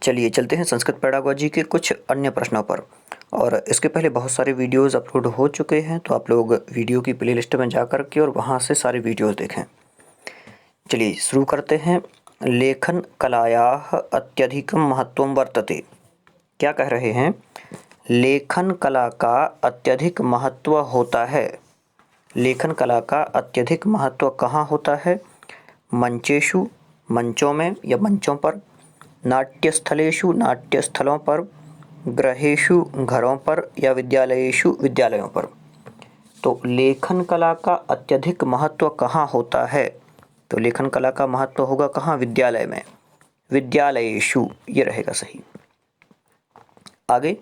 चलिए चलते हैं संस्कृत पेडागोजी के कुछ अन्य प्रश्नों पर। और इसके पहले बहुत सारे वीडियोस अपलोड हो चुके हैं, तो आप लोग वीडियो की प्लेलिस्ट में जा कर के और वहाँ से सारे वीडियोस देखें। चलिए शुरू करते हैं। लेखन कलायाः अत्यधिकं महत्त्वं वर्तते। क्या कह रहे हैं? लेखन कला का अत्यधिक महत्व होता है। लेखन कला का अत्यधिक महत्व कहाँ होता है? मंचेषु, मंचों में या मंचों पर, नाट्यस्थलेषु, नाट्यस्थलों पर, गृहेषु, घरों पर, या विद्यालयेषु, विद्यालयों पर। तो लेखन कला का अत्यधिक महत्व कहाँ होता है? तो लेखन कला का महत्व होगा कहाँ? विद्यालय में, विद्यालयेषु, ये रहेगा सही। आगे,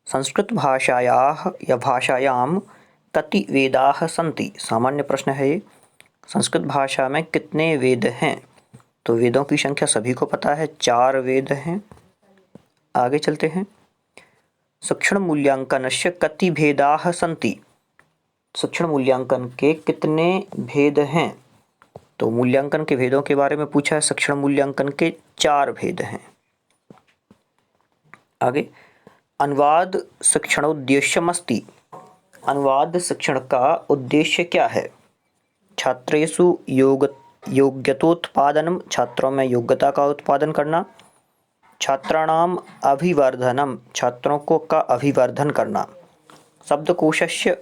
संस्कृत भाषायाः या भाषायां कति वेदाः सन्ति? सामान्य प्रश्न है ये। संस्कृत भाषा में कितने वेद हैं? तो वेदों की संख्या सभी को पता है, 4 वेद हैं। आगे चलते हैं। शिक्षण मूल्यांकनस्य कति भेदाः सन्ति? शिक्षण मूल्यांकन के कितने भेद हैं? तो मूल्यांकन के भेदों के बारे में पूछा है। शिक्षण मूल्यांकन के 4 भेद हैं। आगे, अनुवाद शिक्षणोद्देश्यमस्ति। अनुवाद शिक्षण का उद्देश्य क्या है? छात्रेषु योग्यतोत्पादनम, छात्रों में योग्यता का उत्पादन करना। छात्राणाम अभिवर्धनम, छात्रों को का अभिवर्धन करना। शब्दकोशस्य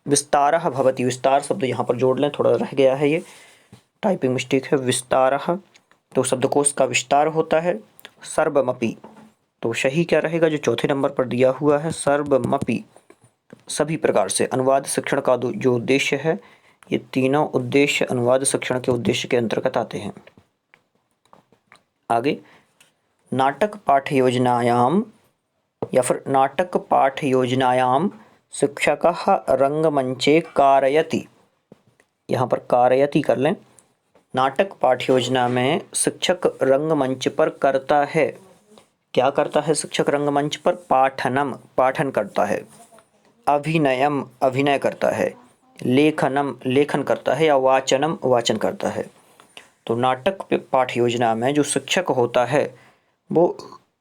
विस्तारः भवति, विस्तार शब्द यहाँ पर जोड़ लें, थोड़ा रह गया है, ये टाइपिंग मिस्टेक है। विस्तारः तो शब्दकोश का विस्तार होता है। सर्वमपि तो सही क्या रहेगा? जो चौथे नंबर पर दिया हुआ है, सर्वमपि, सभी प्रकार से। अनुवाद शिक्षण का जो उद्देश्य है, ये तीनों उद्देश्य अनुवाद शिक्षण के उद्देश्य के अंतर्गत आते हैं। आगे, नाटक पाठ योजनायाम या फिर नाटक पाठ योजनायाम शिक्षकः रंगमंचे कारयति। यहाँ पर कारयति कर लें। नाटक पाठ योजना में शिक्षक रंगमंच पर करता है। क्या करता है शिक्षक रंगमंच पर? पाठनम, पाठन करता है। अभिनयम, अभिनय करता है। लेखनम, लेखन करता है। या वाचनम, वाचन करता है। तो नाटक पाठ योजना में जो शिक्षक होता है वो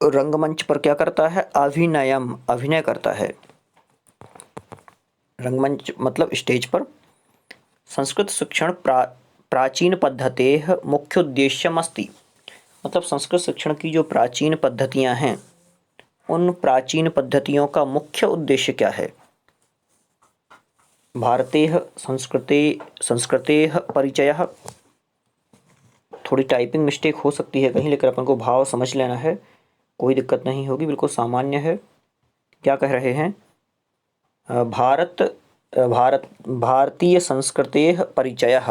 रंगमंच पर क्या करता है? अभिनयम, अभिनय करता है। रंगमंच मतलब स्टेज पर। संस्कृत शिक्षण प्राचीन पद्धतेः मुख्योद्देश्यमस्ति। मतलब संस्कृत शिक्षण की जो प्राचीन पद्धतियाँ हैं, उन प्राचीन पद्धतियों का मुख्य उद्देश्य क्या है? भारतेः संस्कृतेः परिचयः। थोड़ी टाइपिंग मिस्टेक हो सकती है कहीं, लेकिन अपन को भाव समझ लेना है, कोई दिक्कत नहीं होगी, बिल्कुल सामान्य है। क्या कह रहे हैं? भारतीय संस्कृतेः परिचयः।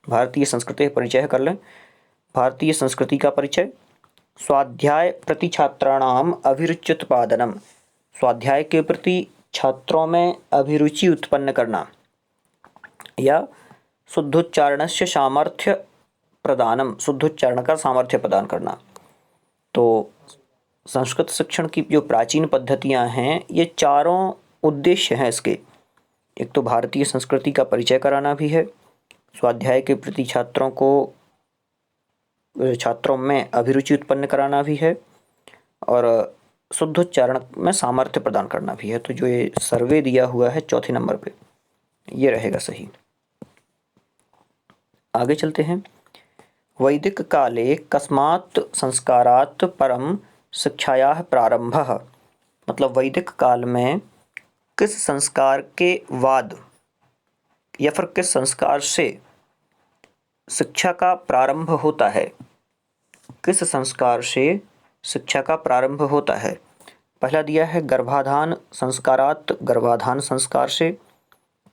भारतीय संस्कृतेः परिचयः कर लें। भारतीय संस्कृति का परिचय। स्वाध्याय प्रति छात्राणाम अभिरुच्युत्पादनम, स्वाध्याय के प्रति छात्रों में अभिरुचि उत्पन्न करना। या शुद्धोच्चारणस्य सामर्थ्य प्रदानम, शुद्धोच्चारण का सामर्थ्य प्रदान करना। तो संस्कृत शिक्षण की जो प्राचीन पद्धतियां हैं, ये चारों उद्देश्य हैं इसके। एक तो भारतीय संस्कृति का परिचय कराना भी है, स्वाध्याय के प्रति छात्रों में अभिरुचि उत्पन्न कराना भी है, और शुद्धोच्चारण में सामर्थ्य प्रदान करना भी है। तो जो ये सर्वे दिया हुआ है चौथे नंबर पे, ये रहेगा सही। आगे चलते हैं। वैदिक काले कस्मात् संस्कारात् परम शिक्षायाः प्रारंभः। मतलब वैदिक काल में किस संस्कार के बाद या फिर किस संस्कार से शिक्षा का प्रारंभ होता है? किस संस्कार से शिक्षा का प्रारंभ होता है? पहला दिया है गर्भाधान संस्कारात्, गर्भाधान संस्कार से।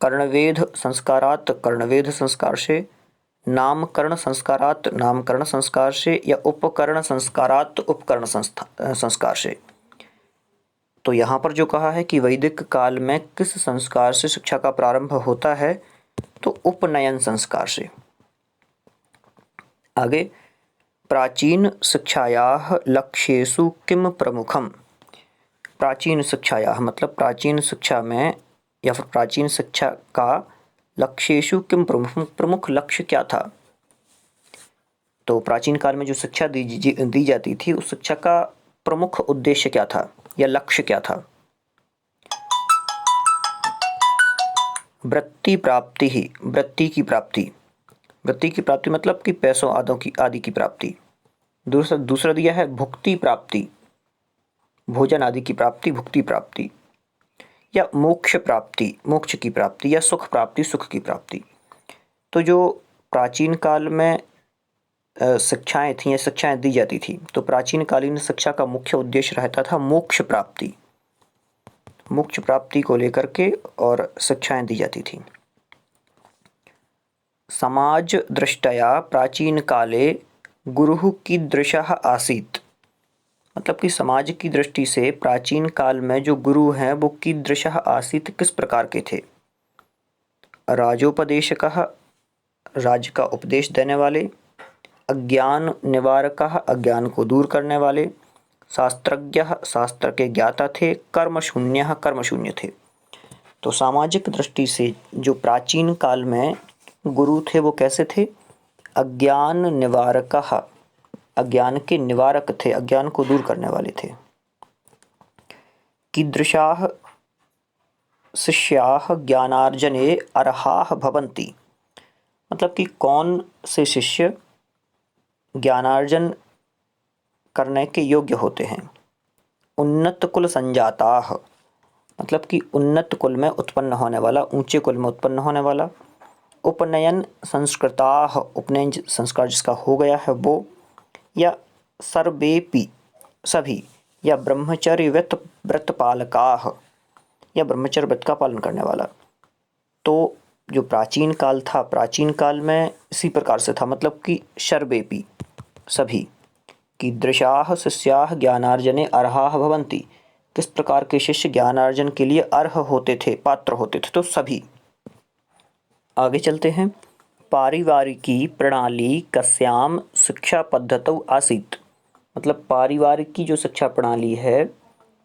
कर्णवेध संस्कारात्, कर्णवेध संस्कार से। नामकरण संस्कारात्, नामकरण संस्कार से। या उपकरण संस्कारात्, उपकरण संस्कार से। तो यहाँ पर जो कहा है कि वैदिक काल में किस संस्कार से शिक्षा का प्रारंभ होता है, तो उपनयन संस्कार से। आगे, प्राचीन शिक्षायाः लक्ष्येषु किम प्रमुखम। प्राचीन शिक्षायाः मतलब प्राचीन शिक्षा में या फिर प्राचीन शिक्षा का लक्ष्येषु किम प्रमुख, प्रमुख लक्ष्य क्या था? तो प्राचीन काल में जो शिक्षा दी जाती थी, उस शिक्षा का प्रमुख उद्देश्य क्या था या लक्ष्य क्या था? वृत्ति प्राप्ति ही, वृत्ति की प्राप्ति। वृत्ति की प्राप्ति मतलब कि पैसों आदि की प्राप्ति। दूसरा दिया है भुक्ति प्राप्ति, भोजन आदि की प्राप्ति, भुक्ति प्राप्ति, या मोक्ष प्राप्ति, मोक्ष की प्राप्ति, या सुख प्राप्ति, सुख की प्राप्ति। तो जो प्राचीन काल में शिक्षाएं थीं या शिक्षाएं दी जाती थी, तो प्राचीन कालीन शिक्षा का मुख्य उद्देश्य रहता था मोक्ष प्राप्ति। मोक्ष प्राप्ति को लेकर के और शिक्षाएं दी जाती थी। समाज दृष्टया प्राचीन काले गुरुः कीदृशः आसीत्, मतलब कि समाज की दृष्टि से प्राचीन काल में जो गुरु हैं वो कीदृशः आसीत्, किस प्रकार के थे? राजोपदेशकः, राज्य का उपदेश देने वाले, अज्ञान निवारकः, अज्ञान को दूर करने वाले, शास्त्रज्ञः, शास्त्र के ज्ञाता थे, कर्मशून्यः, कर्मशून्य थे। तो सामाजिक दृष्टि से जो प्राचीन काल में गुरु थे वो कैसे थे? अज्ञान निवारकः, अज्ञान के निवारक थे, अज्ञान को दूर करने वाले थे। कीदृशाः शिष्याः ज्ञानार्जने अर्हाः भवन्ति, मतलब कि कौन से शिष्य ज्ञानार्जन करने के योग्य होते हैं। उन्नत कुल संजाताः, मतलब कि उन्नत कुल में उत्पन्न होने वाला, ऊंचे कुल में उत्पन्न होने वाला। उपनयन संस्कृताः, उपनयन संस्कार जिसका हो गया है वो। या सर्वेपि, सभी। या ब्रह्मचर्य व्रत पालकाः, या ब्रह्मचर्य व्रत का पालन करने वाला। तो जो प्राचीन काल था, प्राचीन काल में इसी प्रकार से था, मतलब कि सर्वेपि, सभी। कीदृशाः शिष्याः ज्ञानार्जने अर्हाः भवन्ति, किस प्रकार के शिष्य ज्ञानार्जन के लिए अर्ह होते थे, पात्र होते थे? तो सभी। आगे चलते हैं। पारिवारिकी प्रणाली कस्याम शिक्षा पद्धतौ आसीत्, मतलब पारिवारिक की जो शिक्षा प्रणाली है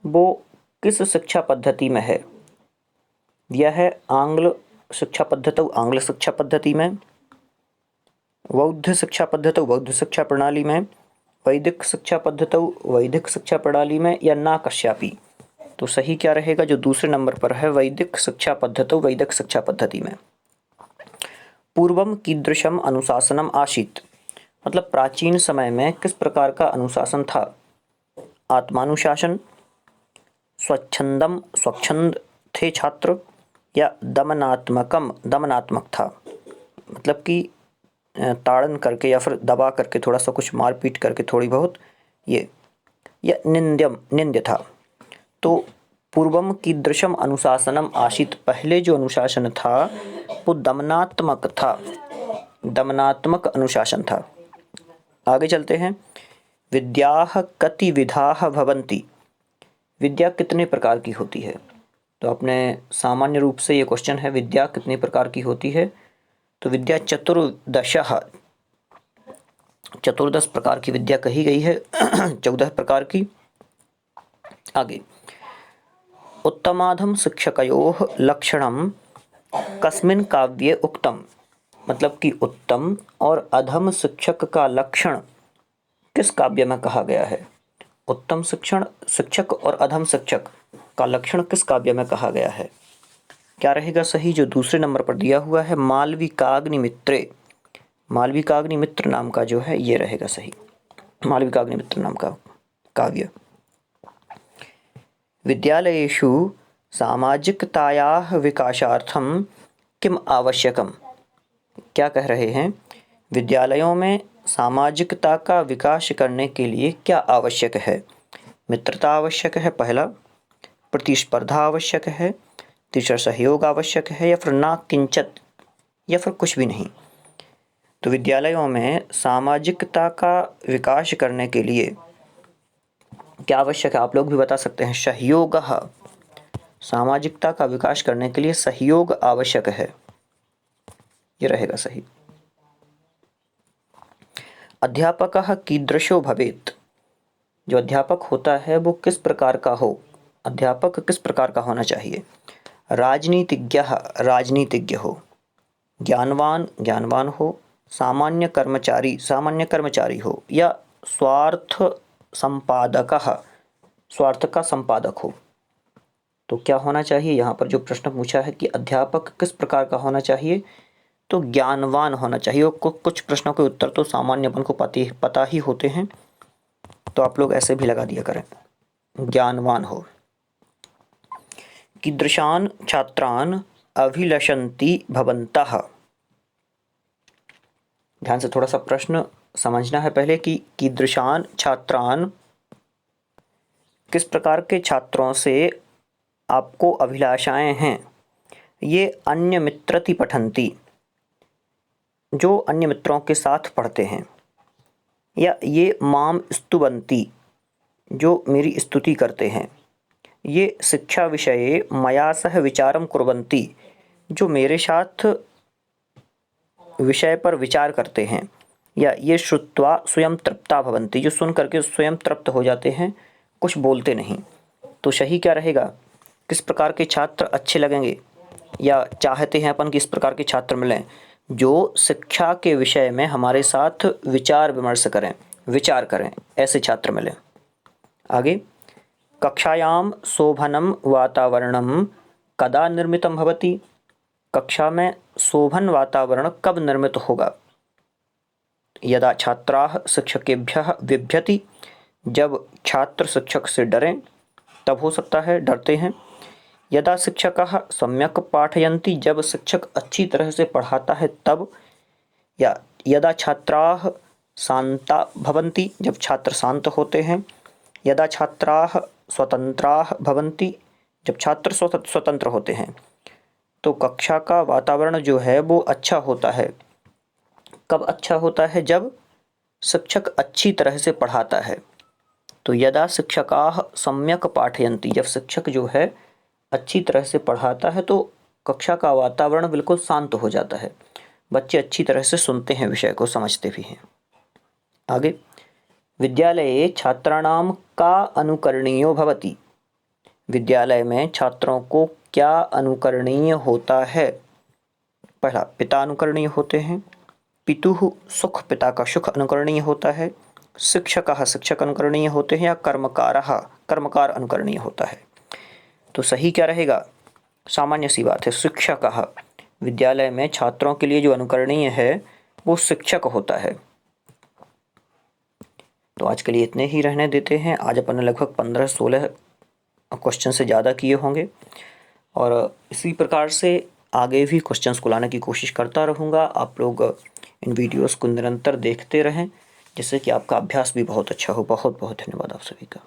वो किस शिक्षा पद्धति में है? यह है आंग्ल शिक्षा पद्धतौ, आंग्ल शिक्षा पद्धति में, बौद्ध शिक्षा पद्धतौ, बौद्ध शिक्षा प्रणाली में, वैदिक शिक्षा पद्धतौ, वैदिक शिक्षा प्रणाली में, या ना कश्यापि। तो सही क्या रहेगा? जो दूसरे नंबर पर है, वैदिक शिक्षा पद्धतौ, वैदिक शिक्षा पद्धति में। पूर्वम कीदृशम अनुशासनम आसीत्, मतलब प्राचीन समय में किस प्रकार का अनुशासन था? आत्मानुशासन, स्वच्छंदम, स्वच्छंद थे छात्र, या दमनात्मकम, दमनात्मक था, मतलब कि ताड़न करके या फिर दबा करके, थोड़ा सा कुछ मारपीट करके थोड़ी बहुत ये, या निंद्यम, निंद्य था। तो पूर्वम कीदृशम अनुशासनम आसीत्, पहले जो अनुशासन था वो दमनात्मक था, दमनात्मक अनुशासन था। आगे चलते हैं। विद्याः कति विधाः भवन्ति, विद्या कितने प्रकार की होती है? तो अपने सामान्य रूप से ये क्वेश्चन है, विद्या कितने प्रकार की होती है? तो विद्या चतुर्दशः, 14 प्रकार की विद्या कही गई है, 14 प्रकार की। आगे, उत्तमाधम शिक्षकयोः लक्षणम कस्मिन् काव्ये उक्तम, मतलब कि उत्तम और अधम शिक्षक का लक्षण किस काव्य में कहा गया है? उत्तम शिक्षक और अधम शिक्षक का लक्षण किस काव्य में कहा गया है? क्या रहेगा सही? जो दूसरे नंबर पर दिया हुआ है, मालविकाग्निमित्रे, मालविकाग्निमित्र नाम का जो है ये रहेगा सही, मालविकाग्निमित्र नाम का काव्य। विद्यालयेषु सामाजिकतायाः विकासार्थं किम आवश्यकम, क्या कह रहे हैं? विद्यालयों में सामाजिकता का विकास करने के लिए क्या आवश्यक है? मित्रता आवश्यक है पहला, प्रतिस्पर्धा आवश्यक है, तीसरा सहयोग आवश्यक है, या फिर ना किंचित, या फिर कुछ भी नहीं। तो विद्यालयों में सामाजिकता का विकास करने के लिए क्या आवश्यक है? आप लोग भी बता सकते हैं। सहयोगः, सामाजिकता का विकास करने के लिए सहयोग आवश्यक है, ये रहेगा सही। अध्यापकः कीदृशो भवेत्, जो अध्यापक होता है वो किस प्रकार का हो? अध्यापक किस प्रकार का होना चाहिए? राजनीतिज्ञः, राजनीतिज्ञ हो, ज्ञानवान, ज्ञानवान हो, सामान्य कर्मचारी हो या स्वार्थ का संपादक हो, तो क्या होना चाहिए? यहाँ पर जो प्रश्न पूछा है कि अध्यापक किस प्रकार का होना चाहिए, तो ज्ञानवान होना चाहिए। और कुछ प्रश्नों के उत्तर तो सामान्य अपन को पता ही होते हैं, तो आप लोग ऐसे भी लगा दिया करें, ज्ञानवान हो। कीदृशान छात्रान अभिलषन्ति भवन्तः। ध्यान से थोड़ा सा प्रश्न समझना है पहले कि कीदृशान छात्रान, किस प्रकार के छात्रों से आपको अभिलाषाएं हैं। ये अन्य मित्रति पठन्ति, जो अन्य मित्रों के साथ पढ़ते हैं। या ये माम स्तुवन्ति, जो मेरी स्तुति करते हैं। ये शिक्षा विषये मया सह विचारं कुर्वन्ति, जो मेरे साथ विषय पर विचार करते हैं। या ये श्रुत्वा स्वयं तृप्ता भवन्ति, जो सुन करके स्वयं तृप्त हो जाते हैं, कुछ बोलते नहीं। तो सही क्या रहेगा? किस प्रकार के छात्र अच्छे लगेंगे या चाहते हैं अपन किस प्रकार के छात्र मिलें? जो शिक्षा के विषय में हमारे साथ विचार विमर्श करें, विचार करें, ऐसे छात्र मिलें। आगे, कक्षायाम शोभनम वातावरणम कदा निर्मितं भवति। कक्षा में शोभन वातावरण कब निर्मित होगा? यदा छात्राः शिक्षकेभ्यः बिभ्यति, जब छात्र शिक्षक से डरें तब हो सकता है, डरते हैं। यदा शिक्षकः सम्यक् पाठयन्ति, जब शिक्षक अच्छी तरह से पढ़ाता है तब। या यदा छात्राः शान्ता भवन्ति, जब छात्र शांत होते हैं। यदा छात्राः स्वतंत्राः भवन्ति, जब छात्र स्वतंत्र होते हैं। तो कक्षा का वातावरण जो है वो अच्छा होता है। कब अच्छा होता है? जब शिक्षक अच्छी तरह से पढ़ाता है। तो यदा शिक्षकाः सम्यक् पाठयन्ति, जब शिक्षक जो है अच्छी तरह से पढ़ाता है तो कक्षा का वातावरण बिल्कुल शांत हो जाता है। बच्चे अच्छी तरह से सुनते हैं, विषय को समझते भी हैं। आगे, विद्यालये छात्राणां का अनुकरणीयो भवति। विद्यालय में छात्रों को क्या अनुकरणीय होता है? पहला, पिता अनुकरणीय होते हैं। पितुः सुख, पिता का सुख अनुकरणीय होता है। शिक्षकः शिक्षक अनुकरणीय होते हैं। या कर्मकारः कर्मकार अनुकरणीय होता है। तो सही क्या रहेगा? सामान्य सी बात है, शिक्षकः। विद्यालय में छात्रों के लिए जो अनुकरणीय है वो शिक्षक होता है। तो आज के लिए इतने ही रहने देते हैं। आज अपन ने लगभग 15-16 क्वेश्चन से ज़्यादा किए होंगे और इसी प्रकार से आगे भी क्वेश्चंस को लाने की कोशिश करता रहूँगा। आप लोग इन वीडियोस को निरंतर देखते रहें, जिससे कि आपका अभ्यास भी बहुत अच्छा हो। बहुत बहुत धन्यवाद आप सभी का।